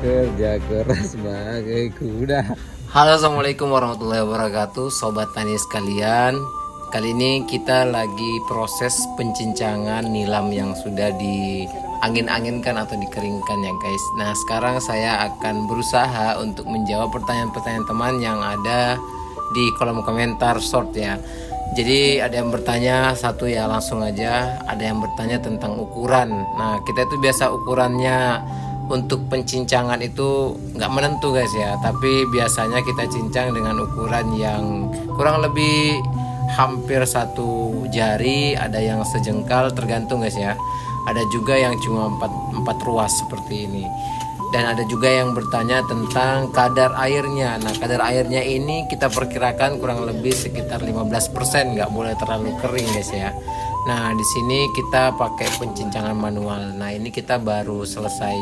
Kerja keras bagai kuda. Halo, assalamualaikum warahmatullahi wabarakatuh, sobat tani sekalian. Kali ini kita lagi proses pencincangan nilam yang sudah diangin-anginkan atau dikeringkan ya guys. Nah, sekarang saya akan berusaha untuk menjawab pertanyaan-pertanyaan teman yang ada di kolom komentar short ya. Jadi ada yang bertanya satu ya, langsung aja. Ada yang bertanya tentang ukuran. Nah, kita itu biasa ukurannya untuk pencincangan itu nggak menentu guys ya, tapi biasanya kita cincang dengan ukuran yang kurang lebih hampir satu jari, ada yang sejengkal, tergantung guys ya. Ada juga yang cuma 4 ruas seperti ini. Dan ada juga yang bertanya tentang kadar airnya. Nah, kadar airnya ini kita perkirakan kurang lebih sekitar 15%, nggak boleh terlalu kering guys ya. Nah, di sini kita pakai pencincangan manual. Nah, ini kita baru selesai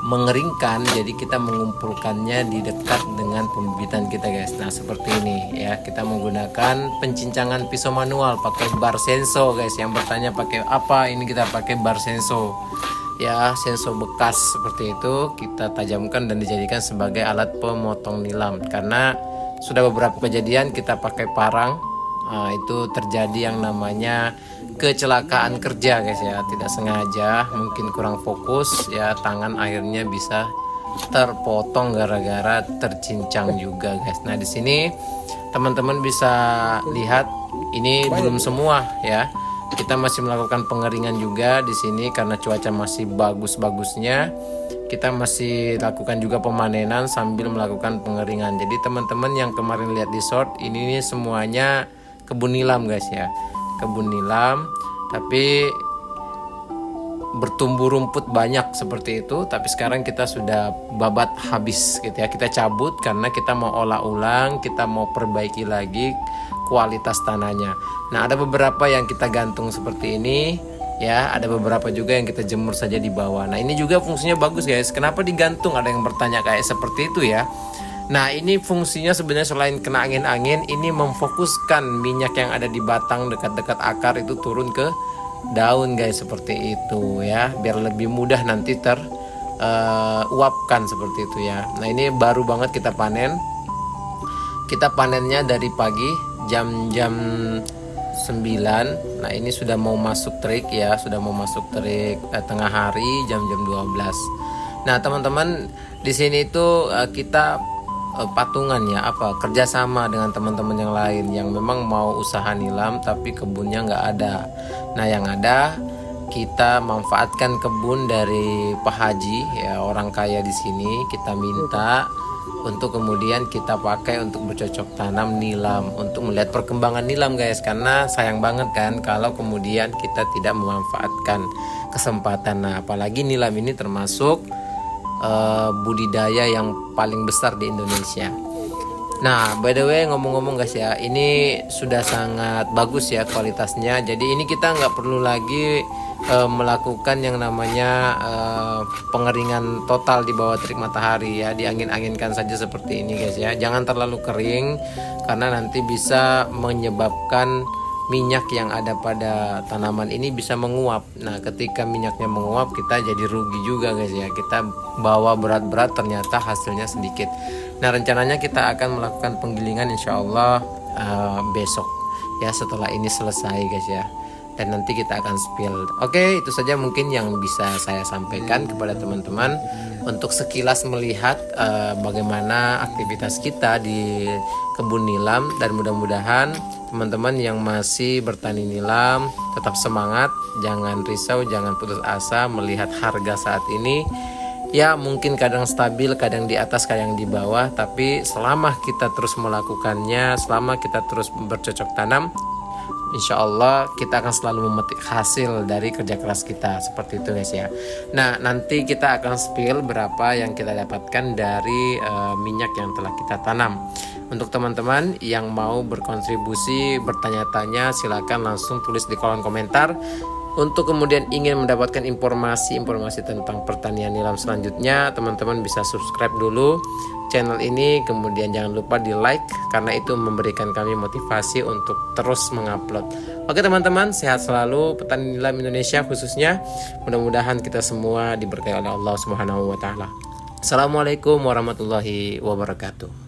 mengeringkan, jadi kita mengumpulkannya di dekat dengan pembibitan kita guys. Nah, seperti ini ya. Kita menggunakan pencincangan pisau manual pakai bar senso guys. Yang bertanya pakai apa? Ini kita pakai bar senso. Ya, senso bekas seperti itu kita tajamkan dan dijadikan sebagai alat pemotong nilam. Karena sudah beberapa kejadian kita pakai parang, itu terjadi yang namanya kecelakaan kerja guys ya, tidak sengaja, mungkin kurang fokus ya, tangan akhirnya bisa terpotong gara-gara tercincang juga guys. Nah, di sini teman-teman bisa lihat ini belum semua ya. Kita masih melakukan pengeringan juga di sini karena cuaca masih bagus-bagusnya. Kita masih lakukan juga pemanenan sambil melakukan pengeringan. Jadi teman-teman yang kemarin lihat di short ini semuanya kebun nilam guys ya, kebun nilam, tapi bertumbuh rumput banyak seperti itu. Tapi sekarang kita sudah babat habis gitu ya, kita cabut karena kita mau olah ulang, kita mau perbaiki lagi kualitas tanahnya. Nah, ada beberapa yang kita gantung seperti ini ya, ada beberapa juga yang kita jemur saja di bawah. Nah, ini juga fungsinya bagus guys. Kenapa digantung? Ada yang bertanya kayak seperti itu ya. Nah, ini fungsinya sebenarnya selain kena angin-angin, ini memfokuskan minyak yang ada di batang dekat-dekat akar itu turun ke daun guys, seperti itu ya, biar lebih mudah nanti uapkan seperti itu ya. Nah, ini baru banget kita panen. Kita panennya dari pagi jam 9. Nah, ini sudah mau masuk terik ya, sudah mau masuk terik tengah hari jam-jam 12. Nah, teman-teman di sini itu kita patungan ya, kerjasama dengan teman-teman yang lain yang memang mau usaha nilam tapi kebunnya nggak ada. Nah, yang ada kita manfaatkan kebun dari Pak Haji ya, orang kaya di sini. Kita minta untuk kemudian kita pakai untuk bercocok tanam nilam, untuk melihat perkembangan nilam guys. Karena sayang banget kan kalau kemudian kita tidak memanfaatkan kesempatan. Nah, apalagi nilam ini termasuk budidaya yang paling besar di Indonesia. Nah, by the way, ngomong-ngomong guys ya, ini sudah sangat bagus ya kualitasnya. Jadi ini kita nggak perlu lagi melakukan yang namanya pengeringan total di bawah terik matahari ya, diangin-anginkan saja seperti ini guys ya. Jangan terlalu kering karena nanti bisa menyebabkan minyak yang ada pada tanaman ini bisa menguap. Nah, ketika minyaknya menguap kita jadi rugi juga guys ya. Kita bawa berat-berat ternyata hasilnya sedikit. Nah, rencananya kita akan melakukan penggilingan insya Allah besok ya, setelah ini selesai guys ya. Dan nanti kita akan spill. Oke, itu saja mungkin yang bisa saya sampaikan kepada teman-teman untuk sekilas melihat bagaimana aktivitas kita di kebun nilam. Dan mudah-mudahan teman-teman yang masih bertani nilam tetap semangat, jangan risau, jangan putus asa melihat harga saat ini. Ya, mungkin kadang stabil, kadang di atas, kadang di bawah, tapi selama kita terus melakukannya, selama kita terus bercocok tanam, insya Allah kita akan selalu memetik hasil dari kerja keras kita, seperti itu guys ya. Nah, nanti kita akan spill berapa yang kita dapatkan dari minyak yang telah kita tanam. Untuk teman-teman yang mau berkontribusi, bertanya-tanya, silakan langsung tulis di kolom komentar. Untuk kemudian ingin mendapatkan informasi tentang pertanian nilam selanjutnya, teman-teman bisa subscribe dulu channel ini, kemudian jangan lupa di like karena itu memberikan kami motivasi untuk terus mengupload. Oke teman-teman, sehat selalu petani nilam Indonesia khususnya. Mudah-mudahan kita semua diberkahi oleh Allah Subhanahu wa taala. Assalamualaikum warahmatullahi wabarakatuh.